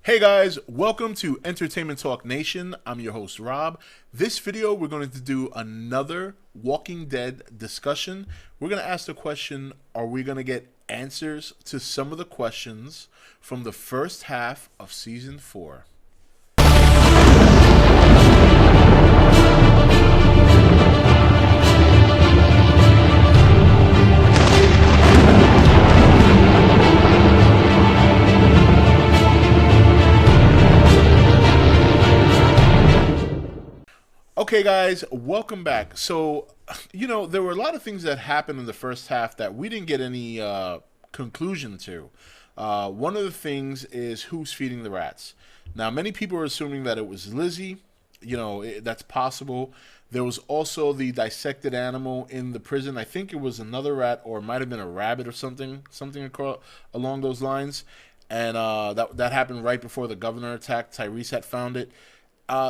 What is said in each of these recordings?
Hey guys, welcome to Entertainment Talk Nation. I'm your host Rob. This video we're going to do another Walking Dead discussion. We're going to ask the question, are we going to get answers to some of the questions from the first half of season 4? Okay, guys, welcome back. So, there were a lot of things that happened in the first half that we didn't get any conclusion to. One of the things is who's feeding the rats. Now, many people are assuming that it was Lizzie. That's possible. There was also the dissected animal in the prison. I think it was another rat, or it might have been a rabbit or something along those lines. And that happened right before the governor attacked. Tyrese had found it.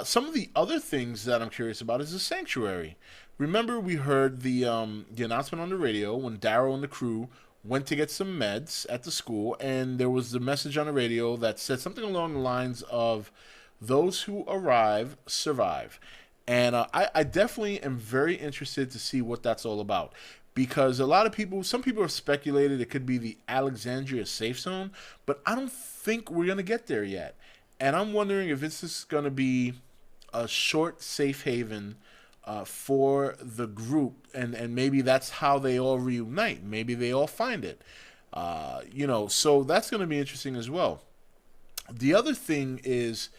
Some of the other things that I'm curious about is the sanctuary. Remember, we heard the announcement on the radio when Daryl and the crew went to get some meds at the school, and there was the message on the radio that said something along the lines of, "Those who arrive survive." And I definitely am very interested to see what that's all about. Because some people have speculated it could be the Alexandria safe zone, but I don't think we're going to get there yet. And I'm wondering if this is going to be a short safe haven for the group, and maybe that's how they all reunite. Maybe they all find it. So that's going to be interesting as well. The other thing is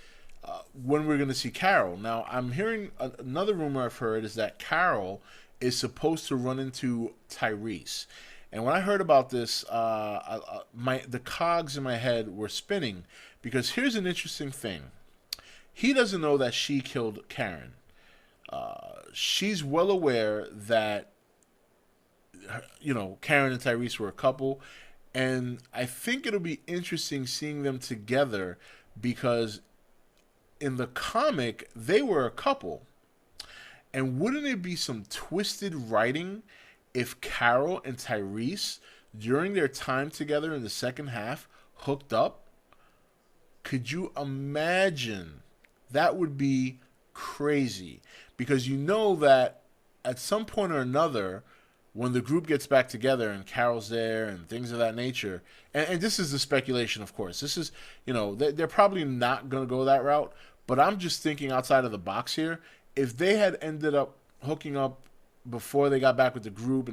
when we're going to see Carol. Now, I'm hearing another rumor I've heard is that Carol is supposed to run into Tyrese. And when I heard about this, the cogs in my head were spinning, because here's an interesting thing. He doesn't know that she killed Karen. She's well aware that, Karen and Tyrese were a couple. And I think it'll be interesting seeing them together, because in the comic, they were a couple. And wouldn't it be some twisted writing if Carol and Tyrese, during their time together in the second half, hooked up? Could you imagine? That would be crazy. Because you know that at some point or another, when the group gets back together and Carol's there and things of that nature, and this is the speculation, of course. This is, they're probably not going to go that route. But I'm just thinking outside of the box here. If they had ended up hooking up before they got back with the group,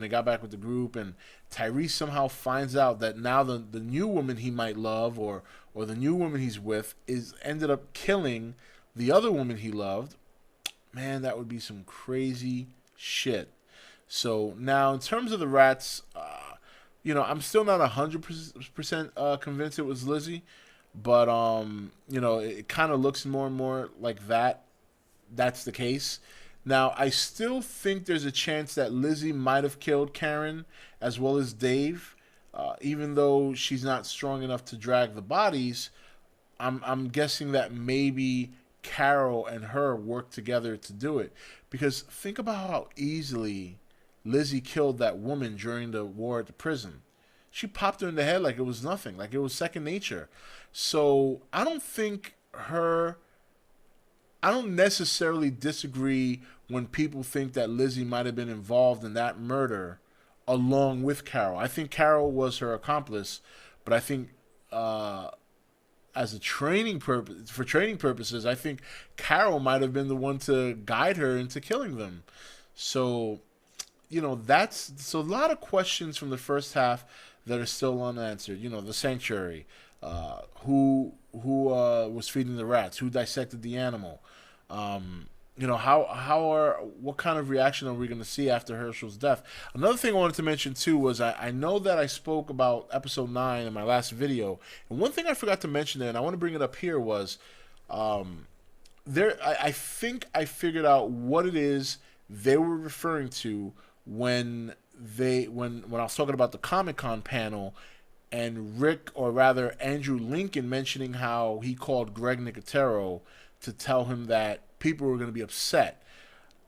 and Tyrese somehow finds out that now the new woman he might love, or the new woman he's with, is ended up killing the other woman he loved, man, that would be some crazy shit. So now, in terms of the rats, I'm still not 100% convinced it was Lizzie, but it kind of looks more and more like that's the case. Now, I still think there's a chance that Lizzie might have killed Karen as well as Dave, even though she's not strong enough to drag the bodies. I'm guessing that maybe Carol and her worked together to do it. Because think about how easily Lizzie killed that woman during the war at the prison. She popped her in the head like it was nothing, like it was second nature. So I don't necessarily disagree when people think that Lizzie might have been involved in that murder along with Carol. I think Carol was her accomplice, but I think as a training purposes, I think Carol might have been the one to guide her into killing them. So, that's a lot of questions from the first half that are still unanswered. The sanctuary, who was feeding the rats, who dissected the animal. What kind of reaction are we going to see after Herschel's death? Another thing I wanted to mention too was I know that I spoke about episode 9 in my last video, and one thing I forgot to mention there, and I want to bring it up here, was I think I figured out what it is they were referring to when I was talking about the Comic-Con panel, and Rick, or rather Andrew Lincoln, mentioning how he called Greg Nicotero to tell him that people were going to be upset.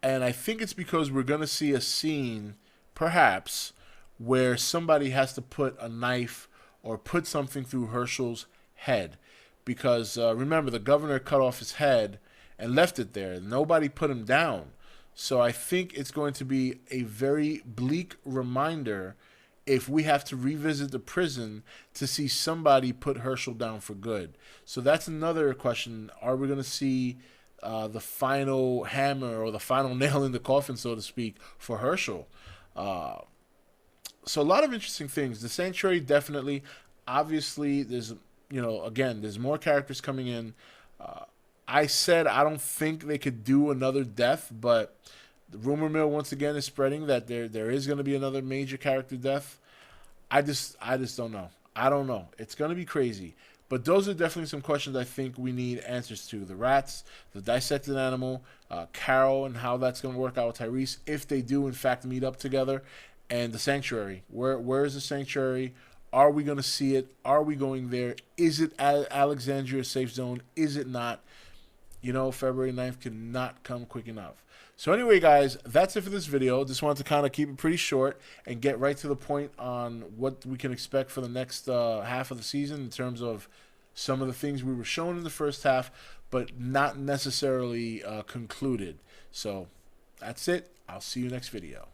And I think it's because we're going to see a scene, perhaps, where somebody has to put a knife or put something through Herschel's head. because remember, the governor cut off his head and left it there. Nobody put him down. So I think it's going to be a very bleak reminder if we have to revisit the prison to see somebody put Herschel down for good. So that's another question. Are we going to see the final hammer or the final nail in the coffin, so to speak, for Herschel? So a lot of interesting things. The Sanctuary, definitely. Obviously, there's, again, there's more characters coming in. I said I don't think they could do another death, but the rumor mill once again is spreading that there is going to be another major character death. I just don't know. I don't know. It's going to be crazy. But those are definitely some questions I think we need answers to. The rats, the dissected animal, Carol, and how that's going to work out with Tyrese if they do in fact meet up together, and the Sanctuary. Where is the Sanctuary? Are we going to see it? Are we going there? Is it Alexandria safe zone? Is it not? February 9th cannot come quick enough. So anyway, guys, that's it for this video. Just wanted to kind of keep it pretty short and get right to the point on what we can expect for the next half of the season in terms of some of the things we were shown in the first half, but not necessarily concluded. So that's it. I'll see you next video.